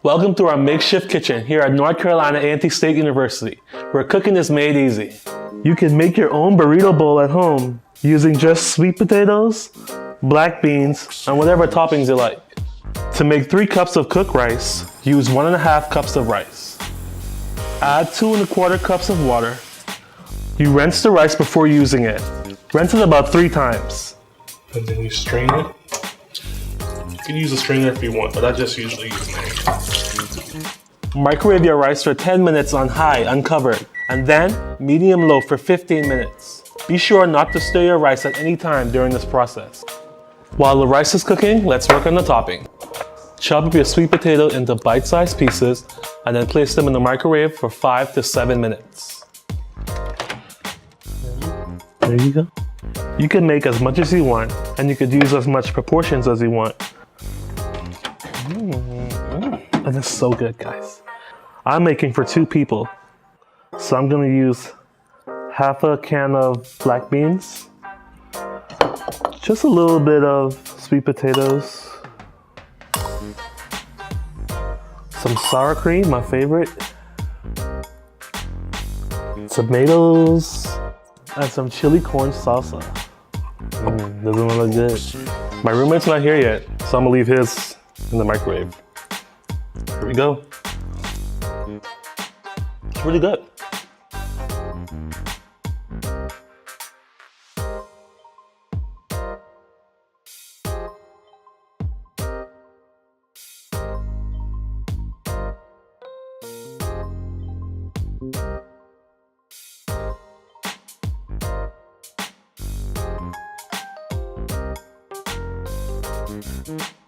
Welcome to our makeshift kitchen here at North Carolina A&T State University, where cooking is made easy. You can make your own burrito bowl at home using just sweet potatoes, black beans, and whatever toppings you like. To make 3 cups of cooked rice, use 1.5 cups of rice. Add 2¼ cups of water. You rinse the rice before using it. Rinse it about 3 times. And then you strain it. You can use a strainer if you want, but I just usually use mine. Microwave your rice for 10 minutes on high, uncovered, and then medium-low for 15 minutes. Be sure not to stir your rice at any time during this process. While the rice is cooking, let's work on the topping. Chop up your sweet potato into bite-sized pieces and then place them in the microwave for 5 to 7 minutes. There you go. You can make as much as you want, and you could use as much proportions as you want. And it's so good, guys. I'm making for 2 people. So I'm gonna use half a can of black beans, just a little bit of sweet potatoes, some sour cream, my favorite, tomatoes, and some chili corn salsa. Doesn't look good. My roommate's not here yet, so I'm gonna leave his in the microwave. Here we go. It's really good. Mm-hmm.